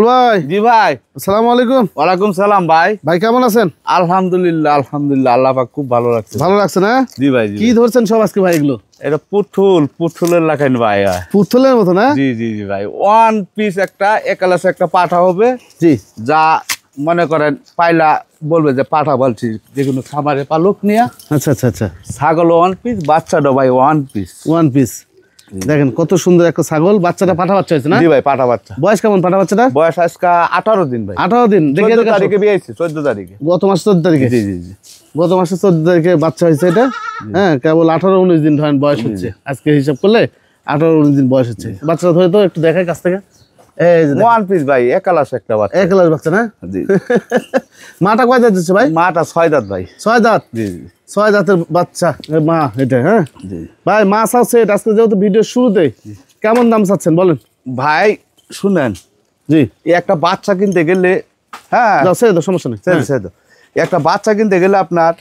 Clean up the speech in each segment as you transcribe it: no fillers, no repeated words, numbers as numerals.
ভাই জি ভাই, আসসালামু আলাইকুম। ওয়ালাইকুম সালাম ভাই। ভাই কেমন আছেন? আলহামদুলিল্লাহ আলহামদুলিল্লাহ, আল্লাহ পাক খুব ভালো লাগছে। ভালো লাগছে না? জি ভাই। কি ধরছেন সব আজকে ভাই এগুলো? এটা পুথুলের লাখাইন ভাই। পুতুলের মতো না? জি জি জি ভাই, ওয়ান পিস একটা একালাসে একটা পাঠা হবে। জি, যা মনে করেন পাইলা বলবে যে পাঠা বলছি, যে কোনো খামারে পালক নিয়ে। আচ্ছা আচ্ছা আচ্ছা, ছাগল ওয়ান পিস, বাচ্চাটা ভাই ওয়ান পিস। One piece. দেখেন কত সুন্দর একটা ছাগল, বাচ্চাটা পাঠা বাচ্চা হয়েছে না? জি ভাই, পাঠা বাচ্চা। বয়স কেমন পাঠা বাচ্চাটা? বয়স আজকে 18 দিন ভাই। 18 দিন। 14 তারিখে বিয়েছে, 14 তারিখে। গত মাস 14 তারিখে? জি জি জি। গত মাসে 14 তারিখে বাচ্চা হয়েছে এটা। হ্যাঁ, কেবল 18-19 দিন ধরেন বয়স হচ্ছে। আজকে হিসাব করলে 18-19 দিন বয়স হচ্ছে। বাচ্চাটা ধরে তো একটু দেখাই কাছ থেকে। এই যে ওয়ান পিস ভাই, একালাস একটা বাচ্চা। এক লাখ বাচ্চা না? জি। মাটা কয় দাঁত দিচ্ছে ভাই? মাটা 6 দাঁত ভাই। 6 দাঁত। জি জি 6 দাঁতের বাচ্চা মা এটা। হ্যাঁ জি ভাই, মাছ আছে আজকে যেহেতু ভিডিওর শুরুতে, কেমন দাম চাচ্ছেন বলেন? ভাই শুনেন, জি, এই একটা বাচ্চা কিনতে গেলে, হ্যাঁ দাও ছেড়ে দাও, সমস্যা নেই। ছেড়ে ছেড়ে দাও। একটা বাচ্চা কিনতে গেলে আপনার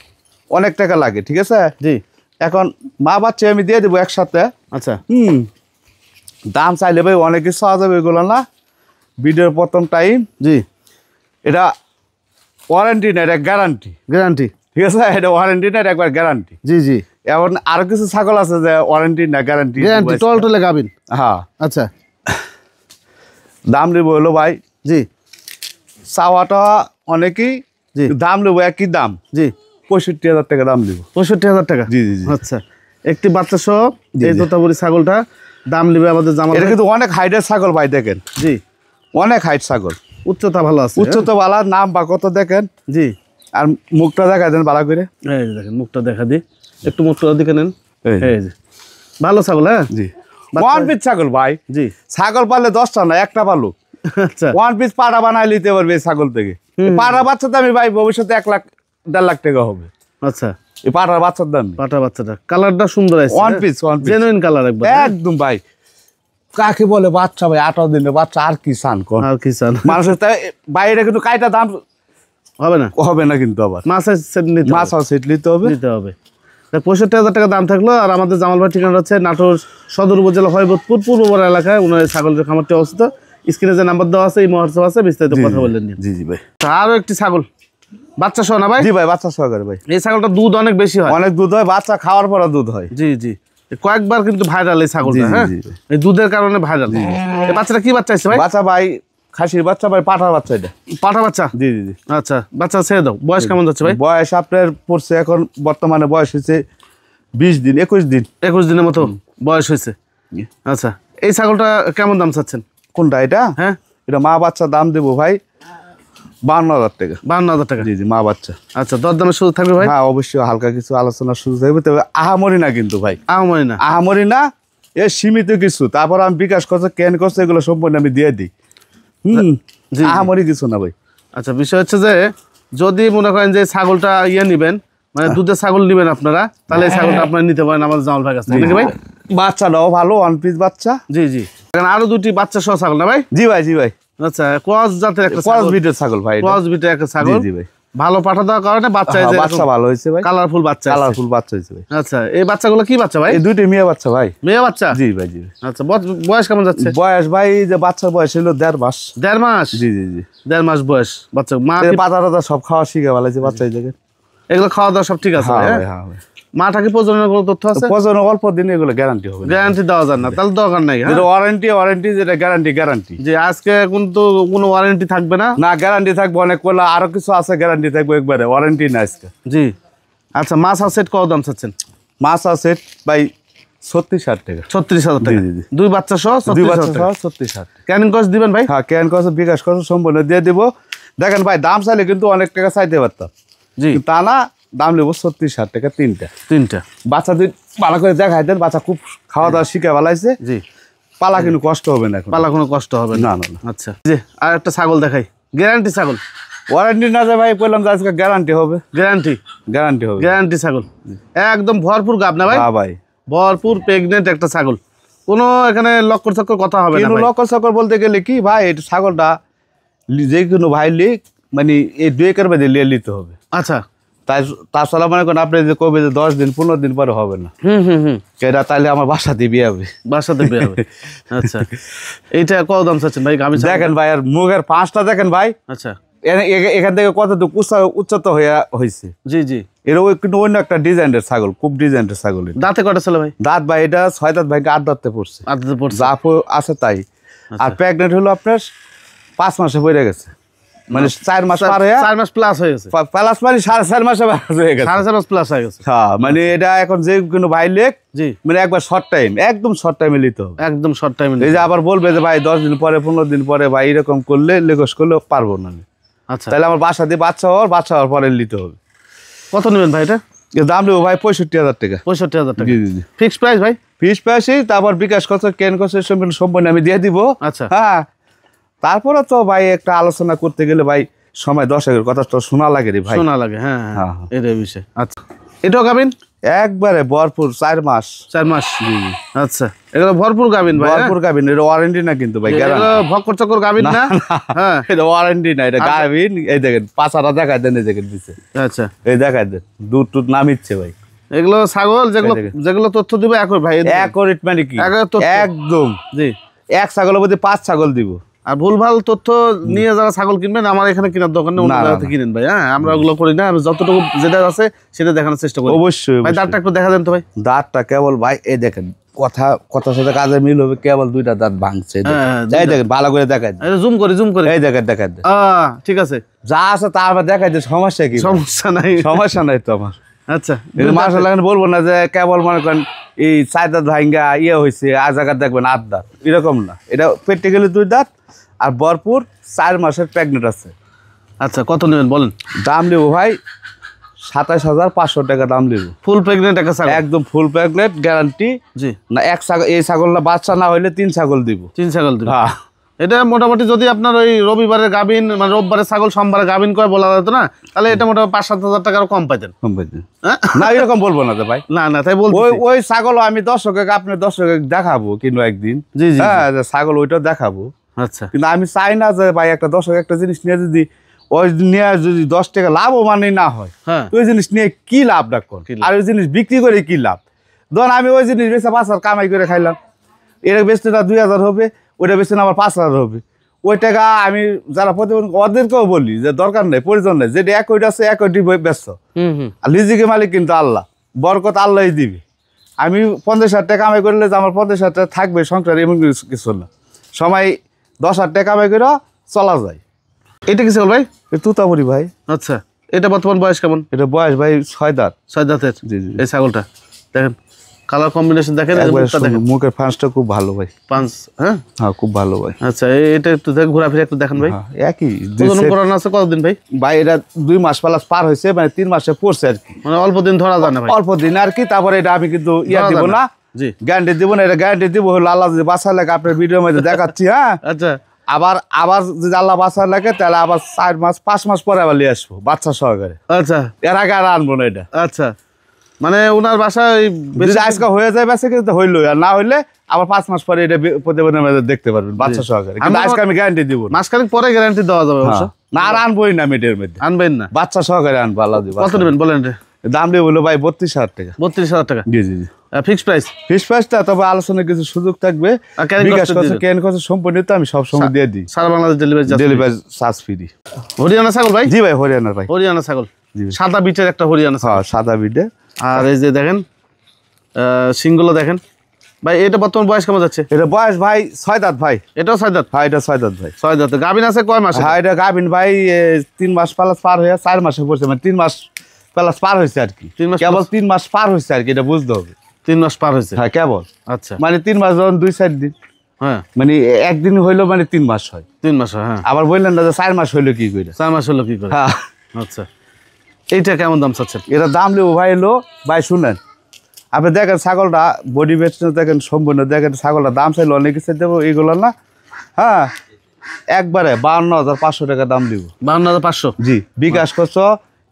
অনেক টাকা লাগে, ঠিক আছে? জি, এখন মা বাচ্চা আমি দিয়ে দেবো একসাথে। আচ্ছা। দাম চাইলে ভাই অনেক কিছু পাওয়া যাবে, এগুলো না ভিডিওর প্রথম টাইম। জি, এটা ওয়ারেন্টি না, এটা গ্যারান্টি। গ্যারান্টি? ঠিক আছে, এটা ওয়ারেন্টি না, এটা একবার গ্যারান্টি। জি জি, এখন আরো কিছু ছাগল আছে যে ওয়ারেন্টি না গ্যারান্টি। গ্যারান্টি টলটলে গাবিন। হ্যাঁ, আচ্ছা, দাম নেবো হলো ভাই, জি চাওয়াটা অনেকেই, জি দাম নেবো একই দাম, জি। 65,000 টাকা দাম নেবো। 65,000 টাকা? জি জি জি। আচ্ছা, একটি বাচ্চা সহ জি, এই জি। তোতাপুরি ছাগলটা দাম নেবে আমাদের জামাল এটা ভাই। কিন্তু অনেক হাইটের ছাগল ভাই, দেখেন জি, অনেক হাইট ছাগল, উচ্চতা ভালো আছে। উচ্চতা বালা, নাম বা কত দেখেন। জি, আর মুখটা দেখা দেন ভালো করে। এই যে দেখেন মুখটা দেখা দিই, একটু মুখটা দিকে নেন। এই যে। এই যে ভালো ছাগল। হ্যাঁ জি, বাচ্চা- ওয়ান পিস ছাগল ভাই। জি, ছাগল পারলে 10টা না, একটা পালু আচ্ছা ওয়ান পিস পাড়া বানায় নিতে পারবে এই ছাগল থেকে। পাড়া বাচ্চার দামি ভাই ভবিষ্যতে 1,00,000-1.5 লাখ টাকা হবে আচ্ছা। এই পাড়ার বাচ্চার দাম। পাটা বাচ্চাটা কালারটা সুন্দর আছে। One piece, one piece genuine colour একবার। একদম ভাই। কাকে বলে বাচ্চা ভাই, 18 দিনের বাচ্চা, আর কি চান কোন? আর কি চান? মানুষের তাই বাইরে কিন্তু কাইটা দাম হবে না, হবে না, কিন্তু আবার মাছের সেট নিতে মাছ হবে। সেট নিতে হবে। নিতে হবে। 65,000 টাকা দাম থাকলো। আর আমাদের জামাল ভাই ঠিকানা হচ্ছে নাটোর সদর উপজেলা হয়বতপুর পূর্বপাড়া এলাকায় ওনার ছাগলের খামারটি অবস্থিত। স্ক্রিনে যে নাম্বার দেওয়া আছে, এই মহর্সব আছে, বিস্তারিত কথা বললেন। জি জি ভাই। আরো একটি ছাগল বাচ্চা সহ না ভাই? জি ভাই, বাচ্চা সহকারে ভাই। এই ছাগলটা দুধ অনেক বেশি হয়। অনেক দুধ হয়, বাচ্চা খাওয়ার পরে দুধ হয়। জি জি, কয়েকবার কিন্তু ভাইরাল এই ছাগলটা। জি, জি, হ্যাঁ, জি, জি। এই দুধের কারণে ভাইরাল। এই বাচ্চাটা কি বাচ্চা আছে ভাই? বাচ্চা ভাই খাসির বাচ্চা ভাই, পাঠার বাচ্চা এটা। পাঠা বাচ্চা? জি জি জি। আচ্ছা, বাচ্চা ছেড়ে দাও। বয়স কেমন যাচ্ছে ভাই? বয়স আপনার পড়ছে এখন বর্তমানে বয়স হচ্ছে 20 দিন 21 দিন। 21 দিনের মতো বয়স হয়েছে। আচ্ছা, এই ছাগলটা কেমন দাম চাচ্ছেন? কোনটা এটা? হ্যাঁ, এটা মা বাচ্চা দাম দেবো ভাই 52,000 টাকা। 52,000 টাকা? জি জি, মা বাচ্চা। আচ্ছা, দরদামের সুযোগ থাকবে ভাই? হ্যাঁ, অবশ্যই হালকা কিছু আলোচনার সুযোগ থাকবে, তবে আহামরি না কিন্তু ভাই, আমারই না। আহামরি না, এর সীমিত কিছু। তারপর আমি বিকাশ করছে কেন করছে এগুলো সম্পূর্ণ আমি দিয়ে দিই। জি, জি। আহামরি কিছু না ভাই। আচ্ছা, বিষয় হচ্ছে যে যদি মনে করেন যে ছাগলটা নিবেন, মানে দুধের ছাগল নিবেন আপনারা, তাহলে এই ছাগলটা আপনারা নিতে পারেন আমাদের জামাল ভাই কাছে, নাকি ভাই? বাচ্চাটাও ভালো, ওয়ান পিস বাচ্চা। জি জি। এখানে আরো দুটি বাচ্চা সহ ছাগল না ভাই? জি ভাই, জি ভাই। আচ্ছা, ক্রস জাতের একটা ক্রস ছাগল। ব্রিডের ছাগল ভাই এটা। ক্রস বিটের একটা ছাগল। জি জি ভাই। ভালো পাঠা দেওয়ার কারণে বাচ্চা হ্যাঁ, বাচ্চা ভালো হয়েছে ভাই, কালারফুল বাচ্চা। কালারফুল বাচ্চা হয়েছে ভাই। আচ্ছা, এই বাচ্চাগুলো কি বাচ্চা ভাই? এই দুইটি মেয়ে বাচ্চা ভাই। মেয়ে বাচ্চা? জি ভাই, জি ভাই। আচ্ছা, বয়স কেমন যাচ্ছে? বয়স ভাই, যে বাচ্চার বয়স হলো 1.5 মাস। 1.5 মাস? জি জি জি। 1.5 মাস বয়স বাচ্চা। মা কি পাতা টাতা সব খাওয়া শিখে ভালাইছে বাচ্চা এই জায়গায়। এগুলো খাওয়া দাওয়া সব ঠিক আছে? হ্যাঁ হ্যাঁ, ভাই, হ্যাঁ ভাই। মাটা কি প্রজননের কোনো তথ্য আছে? প্রয়োজন অল্প দিনে এগুলো গ্যারান্টি হবে না। গ্যারান্টি দেওয়া যায় না, তাহলে দরকার নাই। হ্যাঁ, যেটা ওয়ারেন্টি যেটা গ্যারান্টি। যে আজকে কিন্তু কোনো ওয়ারেন্টি থাকবে না? না, গ্যারান্টি থাকবে অনেক, করলে আরো কিছু আছে গ্যারান্টি থাকবে, একবারে ওয়ারেন্টি না আজকে। জি। আচ্ছা, মাছ আর সেট কত দাম চাচ্ছেন? মাছ আছে ভাই 36,000 টাকা। 36,000 টাকা? জি, জি। দুই বাচ্চা সহ দুই বাচ্চা 36,000 টাকা? সহ 36,000 টাকা। ক্যানিং কস্ট দিবেন ভাই? হ্যাঁ, ক্যান কস বিকাশ কস সম্পূর্ণ দিয়ে দিব। দেখেন ভাই, দাম চাইলে কিন্তু অনেক টাকা চাইতে পারতাম, জি। কিন্তু তা না, দাম নেবো 36,000 টাকা তিনটা। তিনটা বাচ্চা দুই ভালো করে দেখাই দেন, বাচ্চা খুব খাওয়া দাওয়া শিখে ভালাইছে। জি। পালা কিন্তু কষ্ট হবে না এখন। পালা কোনো কষ্ট হবে না না? না না। আচ্ছা, জি। আর একটা ছাগল দেখাই, গ্যারান্টি ছাগল। ওয়ারেন্টি না যায় ভাই, বললাম যে আজকে গ্যারান্টি হবে। গ্যারান্টি? গ্যারান্টি হবে। গ্যারান্টি ছাগল একদম ভরপুর গাব না ভাই? হ্যাঁ ভাই, ভরপুর প্রেগনেন্ট একটা ছাগল, কোনো এখানে লক্কর চক্কর কথা হবে না কিন্তু ভাই? লকর সকর বলতে গেলে কি ভাই, এটা ছাগলটা যে কোনো ভাই লিক, মানে এই 2 একের মধ্যে লিয়ে নিতে হবে। আচ্ছা, তাই তাছাড়া মনে করেন আপনি যে কবে যে 10 দিন 15 দিন পরে হবে না, এটা তাইলে আমার বাসা দিবি হবে, বাসাতে বিয়ে হবে। আচ্ছা, এইটা কত দাম চাচ্ছেন ভাই গাভী ছাগল? দেখেন ভাই আর মুখের পাঁচটা দেখেন ভাই, আচ্ছা, এখান থেকে কতটুকু উচ্চত হয়েছে। জি জি। এর ওই কিন্তু অন্য একটা ডিজাইনের ছাগল, খুব ডিজাইনের ছাগল এটা। দাঁতে কটা ছিল ভাই? দাঁত ভাই এটা 6 দাঁত ভাইকে 8 দাঁতে পড়ছে, আদতে পড়ছে। যা আছে তাই। আর প্রেগনেন্ট হলো আপনার 5 মাসে পড়ে গেছে, মানে 4 মাস পার হয়ে 4 মাস প্লাস হয়ে গেছে। প্লাস মানে 4.5 মাসে হয়ে গেছে, 4.5 মাস প্লাস হয়ে গেছে। হ্যাঁ মানে এটা এখন যে কোনো ভাই লেখ জি, মানে একবার শর্ট টাইম, একদম শর্ট টাইমে নিতে হবে। একদম শর্ট টাইমে। এই যে আবার বলবে যে ভাই 10 দিন পরে 15 দিন পরে ভাই এরকম করলে লেগস করলে পারবো না আমি। আচ্ছা, তাহলে আমার বাসা দিয়ে বাচ্চা হওয়ার পরে নিতে হবে। কত নেবেন ভাই এটা? এর দাম নেবো ভাই 65,000 টাকা। 65,000 টাকা জি জি জি। ফিক্সড প্রাইস ভাই? ফিস পাইছি, তারপর বিকাশ খরচ কেন খরচ সম্পূর্ণ আমি দিয়ে দিব। আচ্ছা, হ্যাঁ, তারপরে তো ভাই একটা আলোচনা করতে গেলে ভাই সময় দর্শকের কথা তো শোনা লাগে রে ভাই। শোনা লাগে। হ্যাঁ হ্যাঁ, হ্যাঁ। এটাই বিষয়। আচ্ছা, এটাও গাবিন? একবারে ভরপুর 4 মাস। 4 মাস। আচ্ছা, এগুলো ভরপুর গাবিন ভাই? ভরপুর গাবিন, এটা ওয়ারেন্টি না কিন্তু ভাই, এগুলো গ্যারান্টি। ভক্কর চক্কর গাবিন না? হ্যাঁ, এটা ওয়ারেন্টি না, এটা গাবিন। এই দেখেন পাছাটা দেখাই দেন, এই দেখেন দিচ্ছে, আচ্ছা, এই দেখাই দেন দুধ টুধ নামিচ্ছে ভাই। এগুলো ছাগল যেগুলো তথ্য দিবে একই ভাই? একরিট মানে কি তথ্য। একদম। জি। এক ছাগলের মধ্যে 5 ছাগল দিব। আর ভুলভাল তথ্য নিয়ে যারা ছাগল কিনবেন আমার এখানে কেনার দোকান নেই, অন্য না, জায়গাতে কিনেন ভাই। হ্যাঁ, আমরা ওগুলো করি না, আমি যতটুকু যেটা আছে সেটা দেখানোর চেষ্টা করি। অবশ্যই ভাই দাঁতটা একটু দেখা দেন তো ভাই। দাঁতটা কেবল ভাই এই দেখেন, কথার সাথে কাজে মিল হবে, কেবল 2টা দাঁত ভাঙছে। হ্যাঁ, এই দেখেন ভালো করে দেখাই দেন, এটা জুম করে। এই দেখেন দেখাই দেন। ঠিক আছে, যা আছে তা আবার দেখাই দেন, সমস্যা কি? সমস্যা নাই। সমস্যা নাই তো আমার। আচ্ছা, মার্শাল বলবো না যে কেবল মনে করেন এই 4 দাঁত ভাঙ্গা হয়েছে আর জায়গা দেখবেন 8 দাঁত, এরকম না। এটা প্র্যাকটিক্যালি 2 দাঁত আর ভরপুর 4 মাসের প্রেগনেন্ট আছে। আচ্ছা, কত নেবেন বলেন? দাম নেবো ভাই 27,500 টাকা দাম নেবো। ফুল প্রেগনেন্ট একটা ছাগল? একদম ফুল প্রেগনেন্ট গ্যারান্টি। জি। না এক ছাগল, এই ছাগলটা বাচ্চা না হইলে 3 ছাগল দিব। 3 ছাগল দিবেন? হ্যাঁ। এটা মোটামুটি যদি আপনার ওই রবিবারের গাবিন মানে রোববারের ছাগল সোমবারে গাবিন করে বলা যেত না, তাহলে এটা মোটামুটি 5-7 হাজার টাকার কম পাইতেন। হ্যাঁ? না এরকম বলবো না তো ভাই। না তাই বলছি। ওই ছাগল আমি আপনার দর্শকে দেখাবো কিন্তু একদিন। জি জি। হ্যাঁ, যে ছাগল ওইটা দেখাবো। আচ্ছা, কিন্তু আমি চাই না যে ভাই একটা দর্শক একটা জিনিস নিয়ে যদি ওই নিয়ে যদি 10 টাকা লাভও মানে না হয়, হ্যাঁ, ওই জিনিস নিয়ে কি লাভ রাখুন? আর ওই জিনিস বিক্রি করে কি লাভ? ধর আমি ওই জিনিস বেচে 5,000 কামাই করে খাইলাম, এটা বেচতে না 2,000 হবে, ওইটা বেচতে না আবার 5,000 হবে। ওই টাকা আমি যারা প্রতিবন্ধী ওদেরকেও বলি যে দরকার নেই, প্রয়োজন নেই, যেটা এক ওইটা আছে এক ওইটি ব্যস্ত। আর লিজিকে মালিক কিন্তু আল্লাহ, বরকত আল্লাহই দিবে। আমি 50,000 টাকা কামাই করলে যে আমার 50,000 টাকা থাকবে সংসার, এমন কিছু না। সময় 10,000 টাকা কামাই করে চলা যায়। এটা কি ছাগল ভাই? তুতাপুরি ভাই। আচ্ছা, এটা বর্তমান বয়স কেমন? এটা বয়স ভাই 6 দাঁত। 6 দাঁতের? জি জি। এই ছাগলটা দেখেন, কালার কম্বিনেশন দেখেন, দেখেন মুখের ফাঁসটা খুব ভালো ভাই। পাঁচ। হ্যাঁ হ্যাঁ, খুব ভালো ভাই। আচ্ছা, এটা একটু দেখ, ঘোরাফেরা একটু দেখেন ভাই। হ্যাঁ, একই প্রজনন করানো আছে কতদিন ভাই? ভাই এটা 2 মাস প্লাস পার হয়েছে, মানে 3 মাসে পড়ছে আর কি, মানে অল্প দিন ধরা যায় না ভাই? অল্প দিন আর কি। তারপরে এটা আমি কিন্তু ধরা দিব যায় না, জি, গ্যারান্টি দিব না। এটা গ্যারান্টি দিব হলো আল্লাহ যদি বাঁচা লাগে, আপনার ভিডিওর মধ্যে দেখাচ্ছি। হ্যাঁ, আচ্ছা, আবার যদি আল্লাহ বাঁচা লাগে তাহলে আবার 4 মাস 5 মাস পরে আবার নিয়ে আসবো বাচ্চা সহকারে। আচ্ছা, এর আগে আর আনবো না এটা। আচ্ছা, মানে ওনার বাসায় যদি আজকে হয়ে যায় বেঁচে, কিন্তু হইলো, আর না হইলে আবার 5 মাস পরে এটা প্রতিবেদনের মধ্যে দেখতে পারবেন বাচ্চা সহকারে। কিন্তু আজকে আমি গ্যারান্টি দিব না। মাসখানেক পরে গ্যারান্টি দেওয়া যাবে অবশ্য। না আর আনবোই না, মিটের মধ্যে আনবেন না? বাচ্চা সহকারে আনবো আল্লাহ দিব। কত নেবেন বলেন? দাম দিয়ে বললো ভাই 32,000 টাকা। 32,000 টাকা জি জি জি। Fix price? ফিক্স প্রাইসটা তবে আলোচনার কিছু সুযোগ থাকবে। বিকাশ খরচ কেন খরচ সম্পূর্ণ তো আমি সবসময় দিয়ে দিই। সারা Bangladesh delivery charge free. Haryana ছাগল ভাই? জি ভাই, হরিয়ানার ভাই। হরিয়ানা ছাগল, সাদা বিটের একটা হরিয়ানা ছাগল। হ্যাঁ, সাদা বিটে। আর এই যে দেখেন সিংগুলো দেখেন ভাই। এটা বর্তমান বয়স কেমন যাচ্ছে? এটা বয়স ভাই 6 দাঁত ভাই। এটাও 6 দাঁত? হ্যাঁ, এটা 6 দাঁত ভাই। 6 দাঁত। গাভিন আছে কয় মাস? হ্যাঁ, এটা গাভিন ভাই 3 মাস প্লাস পার হয়ে 4 মাসে পড়ছে, মানে 3 মাস প্লাস পার হয়েছে আর কি। 3 মাস কেবল 3 মাস পার হয়েছে আর কি, এটা বুঝতে হবে। 3 মাস পার হয়েছে? হ্যাঁ, কেবল। আচ্ছা, মানে 3 মাস যখন 2-4 দিন, হ্যাঁ, মানে একদিন হইলো মানে 3 মাস হয়। 3 মাস হয়। হ্যাঁ, আবার বললেন না যে 4 মাস হইলো কি করে? 4 মাস হলো কি করে? হ্যাঁ। আচ্ছা, এইটা কেমন দাম চাচ্ছেন? এটা দাম নেবো ভাই হলো, ভাই শুনেন, আপনি দেখেন ছাগলটা বডি বেস্ট দেখেন, সম্পূর্ণ দেখেন ছাগলটা দাম চাইলে অনেক কিছু দেবো, এইগুলো না। হ্যাঁ, একবারে 52,500 টাকা দাম দিব। 52,500? জি। বিকাশ খরচ,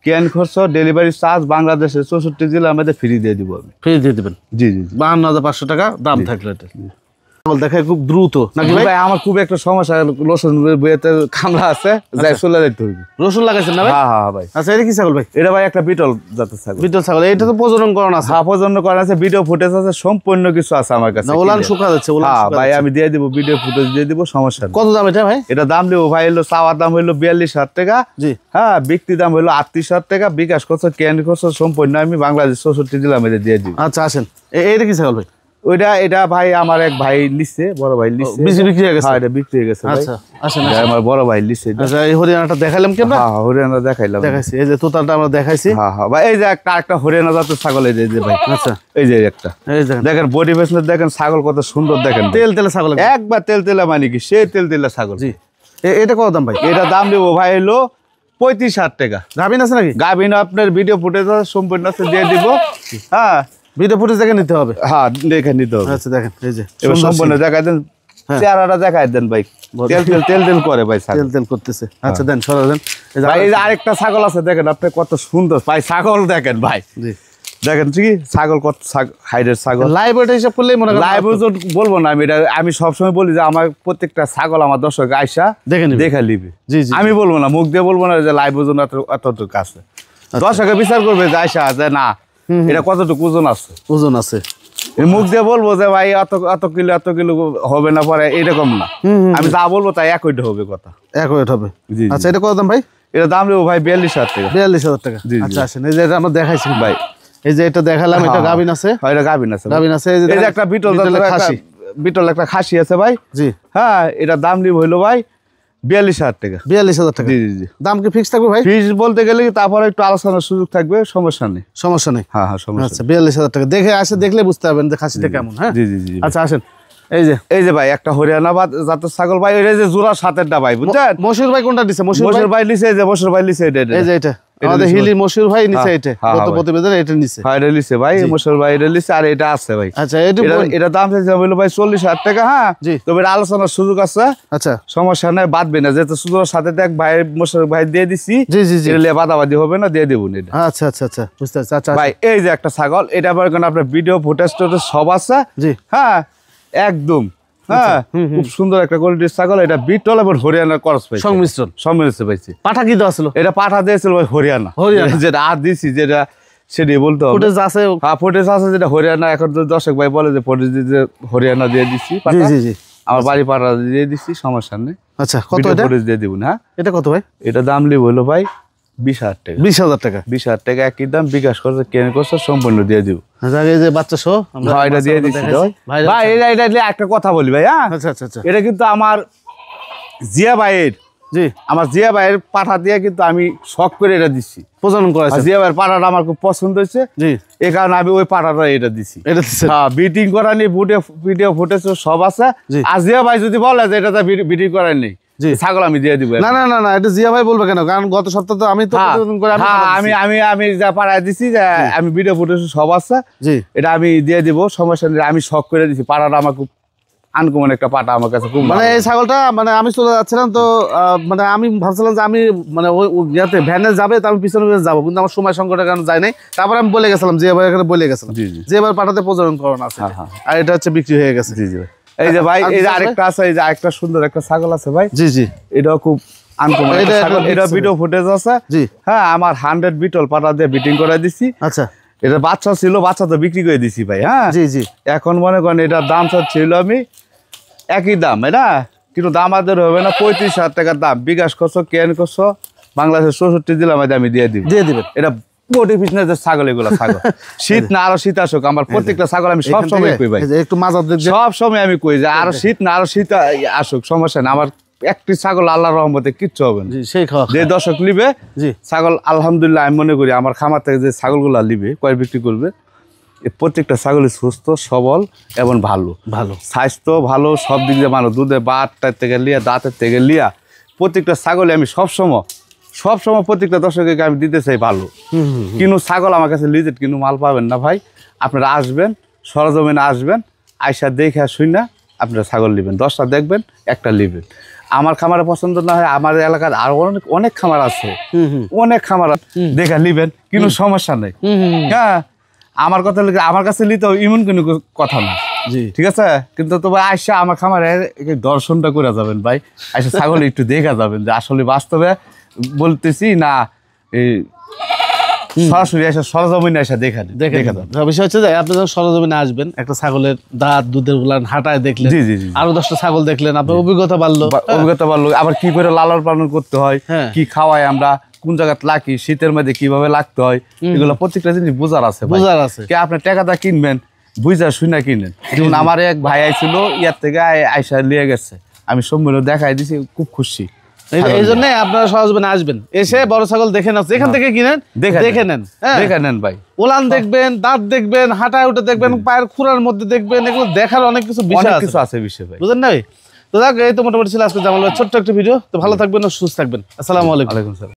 কেন খরচ, ডেলিভারি চার্জ বাংলাদেশের 64 জেলা আমাদের ফ্রি দিয়ে দিব আমি। ফ্রি দিয়ে দেবেন? জি জি। 52,500 টাকা দাম থাকলে এটা। ছাগল দেখায় খুব দ্রুত নাকি ভাই? ভাই আমার খুব একটা সমস্যা, রসুন বইতে কামড়া আছে, যাই চলে যেতে হবে। রসুন লাগাইছেন না ভাই? হ্যাঁ হ্যাঁ ভাই। আচ্ছা এটা কি ছাগল ভাই? এটা ভাই একটা বিটল জাতের ছাগল। বিটল ছাগল, এটা তো প্রজনন করানো আছে? হ্যাঁ প্রজনন করা আছে, ভিডিও ফুটেজ আছে, সম্পূর্ণ কিছু আছে আমার কাছে। ওলান শুকা যাচ্ছে? হ্যাঁ ভাই আমি দিয়ে দিব, ভিডিও ফুটেজ দিয়ে দিব, সমস্যা নেই। কত দাম এটা ভাই? এটা দাম দেবো ভাই, হলো চাওয়ার দাম হইলো 42,000 টাকা। জি। হ্যাঁ বিক্রি দাম হইলো 38,000 টাকা। বিকাশ করছো, ক্যান করছো, সম্পূর্ণ আমি বাংলাদেশ 64 দিলাম, এটা দিয়ে দিব। আচ্ছা আসেন, এটা কি ছাগল ভাই? এটা ভাই আমার এক ভাই লিখছে, বড় ভাই লিখছে। বিক্রি হয়ে গেছে? হ্যাঁ এটা বিক্রি হয়ে গেছে ভাই। আচ্ছা আসেন। এটা আমার বড় ভাই লিখছে। আচ্ছা এই হরিয়ানাটা দেখাইলাম কি আমরা? হ্যাঁ হরিয়ানা দেখাইলাম, দেখাইছি। এই যে তোতালটা আমরা দেখাইছি। হ্যাঁ হ্যাঁ ভাই, এই যে একটা হরিয়ানা জাতের ছাগল, এই যে ভাই। আচ্ছা এই যে একটা এই যে দেখেন বডি পেছনে দেখেন, ছাগল কত সুন্দর দেখেন, তেল তেলে ছাগল একবার তেল তেলা মানে কি, সেই তেল তেলা ছাগল। জি। এটা কত দাম ভাই? এটা দাম দেবো ভাই হলো 35,000 টাকা। গাভিন আছে নাকি? গাভিন আপনার ভিডিও ফুটেজ সম্পূর্ণ আছে, দিয়ে দিব। হ্যাঁ ভিডিও ফুটেজ দেখে নিতে হবে? হ্যাঁ দেখে নিতে হবে। আচ্ছা দেখেন এই যে এবার সম্পূর্ণ দেখাই দেন, চেহারাটা দেখাই দেন ভাই। তেল তেল করে ভাই ছাগল, তেল তেল করতেছে। আচ্ছা দেন, সরা দেন। ভাই এই যে আরেকটা ছাগল আছে দেখেন, আপনি কত সুন্দর ভাই ছাগল দেখেন ভাই। জি দেখেন ঠিক ছাগল, কত হাইডের ছাগল। লাইভ ওয়েট হিসাব করলেই মনে করেন লাইভ ওজন বলবো না আমি, এটা আমি সবসময় বলি যে আমার প্রত্যেকটা ছাগল আমার দর্শক আয়সা দেখে নিবে, দেখা নিবে। জি জি। আমি বলবো না, মুখ দিয়ে বলবো না যে লাইভ ওজন এতটুকু আছে। দর্শকে বিচার করবে যে আয়সা যে না এটা কতটুকু ওজন আছে, ওজন আছে। মুখ দিয়ে বলবো যে ভাই এত কিলো হবে না, পরে এরকম না। আমি যা বলবো তাই একইটা হবে কথা, এক ওয়েট হবে। জি। আচ্ছা এটা কত দাম ভাই? এটা দাম দেবো ভাই 42,000 টাকা। 42,000 টাকা। জি, জি। আচ্ছা আসেন, এই যে এটা আমরা দেখাইছি ভাই এই যে এটা দেখালাম, এটা গাভিন আছে? হ্যাঁ, এটা গাভিন আছে, গাভিন আছে। এই যে এই যে একটা বিটল খাসি, বিটল একটা খাসি আছে ভাই। জি। হ্যাঁ এটা দাম দিব হইলো ভাই 42,000 টাকা। 42,000 টাকা। জি জি জি। দাম কি ফিক্স থাকবে ভাই? ফিস বলতে গেলে তারপরে একটু আলোচনার সুযোগ থাকবে, সমস্যা নেই। সমস্যা নেই। হ্যাঁ হ্যাঁ সমস্যা আচ্ছা 42,000 টাকা দেখে আসে, দেখলে বুঝতে পারবেন যে খাসিটা কেমন। হ্যাঁ জি জি জি। আচ্ছা আসেন, এই যে ভাই একটা হরিয়ানা জাতের ছাগল ভাই, এটা যে জোড়া সাতেরটা ভাই, বুঝছেন? মশিউর ভাই কোনটা দিছে? মশুর ভাই লিছে, এই যে মশুর ভাই লিছে, এটা এই যে এটা আমাদের হিলি মশিউর ভাই নিছে, এটা গত প্রতিবেদনে এটা নিছে। হ্যাঁ এটা লিছে ভাই, মশুর ভাই এটা লিছে, আর এটা আছে ভাই। আচ্ছা এটা দাম চাইছে হইলো ভাই 40,000 টাকা। হ্যাঁ জি। তবে এটা আলোচনার সুযোগ আছে, আচ্ছা সমস্যা নাই, বাদবে না। যেহেতু সুযোগের সাথে দেখ ভাই মশুর ভাই দিয়ে দিছি, জি জি জি। এটা বাদাবাদি হবে না, দিয়ে দেবো এটা। আচ্ছা আচ্ছা আচ্ছা বুঝতে পারছি। আচ্ছা ভাই এই যে একটা ছাগল, এটা আবার আপনার ভিডিও ফুটেজ সব আছে। জি। হ্যাঁ একদম। হ্যাঁ খুব সুন্দর একটা কোয়ালিটির ছাগল, এটা বিটল এবং হরিয়ানার ক্রস পাইছে, সংমিশ্রণ পাইছে। পাঠা কি দেওয়া ছিল? এটা পাঠা দিয়েছিল ভাই হরিয়ানা, যেটা আর দিছি যেটা সেটাই বলতে হবে। ফুটেজ আছে? হ্যাঁ ফুটেজ আছে, যেটা হরিয়ানা। এখন তো দর্শক ভাই বলে যে ফুটেজ দিয়ে হরিয়ানা দিয়ে দিচ্ছি, জি জি জি। আমার বাড়ি পাঠা দিয়ে দিচ্ছি, সমস্যা নেই। আচ্ছা কত এটা? ফুটেজ দিয়ে দিব না। এটা কত ভাই? এটা দাম লিব হলো ভাই 20,000 টাকা। 20,000 টাকা। 20,000 টাকা একই দাম, বিকাশ করছে, কেন করছে, সম্পূর্ণ দিয়ে দিব। এই যে বাচ্চা সহ ভাই এটা দিয়ে দিচ্ছি ভাই। এটা একটা কথা বলি ভাই। হ্যাঁ আচ্ছা আচ্ছা আচ্ছা। এটা কিন্তু আমার জিয়া ভাইয়ের, জি আমার জিয়া ভাইয়ের পাঠা দিয়ে কিন্তু আমি শখ করে এটা দিচ্ছি, প্রজনন করাইছে। জিয়া ভাইয়ের পাঠাটা আমার খুব পছন্দ হয়েছে, জি এই কারণে আমি ওই পাঠাটা এটা দিছি। এটা দিছে? হ্যাঁ বিটিং করা নেই, ভিডিও ফুটেজ সব আছে। আর জিয়া ভাই যদি বলে যে এটা বিটিং করার নেই, ছাগল আমি দিয়ে দিব। না না না না, এটা জিয়া ভাই বলবে কেন? কারণ গত সপ্তাহে তো আমি তো প্রতিবেদন করে আমি যা পাঠায় দিছি, যে আমি ভিডিও ফুটেজ সব আছে, জি এটা আমি দিয়ে দিব, সমস্যা নেই। আমি শখ করে দিছি, পাঠাটা আমার খুব আনকমন একটা পাঠা, আমার কাছে খুব মানে এই ছাগলটা, মানে আমি চলে যাচ্ছিলাম তো, মানে আমি ভাবছিলাম যে আমি মানে ওই ইয়াতে ভ্যানে যাবে, তো আমি পিছনে যাবো, কিন্তু আমার সময় সংকটের কারণে যাই নাই। তারপর আমি বলে গেছিলাম যে এবার এখানে বলে গেছিলাম যে এবার পাঠাতে প্রজনন করানো আছে, আর এটা হচ্ছে বিক্রি হয়ে গেছে। জি জি ভাই। এই যে ভাই এই যে আরেকটা আছে, এই যে আরেকটা সুন্দর একটা ছাগল আছে ভাই। জি জি। এটাও খুব আনকমন একটা ছাগল, এটা ভিডিও ফুটেজ আছে। জি হ্যাঁ আমার 100 বিটল পাঠা দিয়ে বিটিং করে দিছি। আচ্ছা এটা বাচ্চা ছিল, বাচ্চা তো বিক্রি করে দিছি ভাই। হ্যাঁ জি জি। এখন মনে করেন এটার দাম ছিল আমি একই দাম, না কিন্তু দাম আদের হবে না, 35,000 টাকার দাম। বিকাশ করছো, কেন করছো, বাংলাদেশের 64 দিলাম, আমি দিয়ে দিবেন। এটা বডি ফিটনেসের ছাগল, এগুলো ছাগল। শীত না আরো শীত আসুক, আমার প্রত্যেকটা ছাগল আমি সব সময় কই ভাই, একটু মাজার দেখবে, সব সময় আমি কই যে আরো শীত না আরো শীত আসুক, সমস্যা না। আমার একটি ছাগল আল্লাহর রহমতে কিচ্ছু হবে না। যে দর্শক লিবে ছাগল, আলহামদুলিল্লাহ আমি মনে করি আমার খামার থেকে যে ছাগলগুলা লিবে, কয় বিক্রি করবে, প্রত্যেকটা ছাগলই সুস্থ সবল এবং ভালো স্বাস্থ্য, ভালো সব দিক দিয়ে ভালো। দুধে বাটটার থেকে লিয়া, দাঁতের থেকে লিয়া, প্রত্যেকটা ছাগলে আমি সবসময় প্রত্যেকটা দর্শককে আমি দিতে চাই ভালো। কিন্তু ছাগল আমার কাছে লিজেট কিন্তু মাল পাবেন না ভাই। আপনারা আসবেন, সরজমিনে আসবেন, আইসা দেখে শুই না আপনারা ছাগল নেবেন, 10টা দেখবেন, একটা নেবেন। আমার খামারে পছন্দ না হয়, আমার এলাকার আরো অনেক খামার আছে, অনেক খামার দেখা নেবেন, কিন্তু সমস্যা নেই। হ্যাঁ আমার কথা, আমার কাছে নিতে হবে এমন কোনো কথা না। জি ঠিক আছে, কিন্তু তো ভাই আইসা আমার খামারে এই দর্শনটা করে যাবেন ভাই, আইসা ছাগল একটু দেখা যাবেন যে আসলে বাস্তবে বলতেছি না এই সরাসরি এসে সরজমিনে এসে দেখা যাবেন। বিষয় হচ্ছে যে আপনি যখন সরজমিনে আসবেন, একটা ছাগলের দাঁত দুধের গুলান হাঁটায় দেখলেন, জি জি জি, আরো 10টা ছাগল দেখলেন, আপনার অভিজ্ঞতা বাড়লো। অভিজ্ঞতা বাড়লো, আবার কি করে লালন পালন করতে হয়, হ্যাঁ। কি খাওয়াই আমরা, কোন জায়গায় লাকি, শীতের মধ্যে কিভাবে লাগতে হয়, এগুলো প্রত্যেকটা জিনিস বোঝার আছে ভাই। বুঝার আছে। কে আপনি টাকাটা কিনবেন বুঝা শুনে কিনেন। যেমন আমার এক ভাই আইছিল ইয়ার থেকে আইসা লিয়ে গেছে, আমি সম্পূর্ণ দেখাই দিছি, খুব খুশি। এই জন্য আপনারা সরজমিনে আসবেন, এসে বড় ছাগল দেখে নেন, যেখান থেকে কিনেন দেখে নেন, হ্যাঁ দেখে নেন ভাই। ওলান দেখবেন, দাঁত দেখবেন, হাঁটায় উঠে দেখবেন, পায়ের খুরার মধ্যে দেখবেন, এগুলো দেখার অনেক কিছু বিষয় অনেক আছে। কিছু আছে বিষয় ভাই। বুঝলেন না ভাই? তো দেখ, এই তো মোটামুটি ছিল আজকে জামাল ভাই ছোট্ট একটা ভিডিও। তো ভালো থাকবেন ও সুস্থ থাকবেন। আসসালামু আলাইকুম। ওয়ালাইকুম সালাম।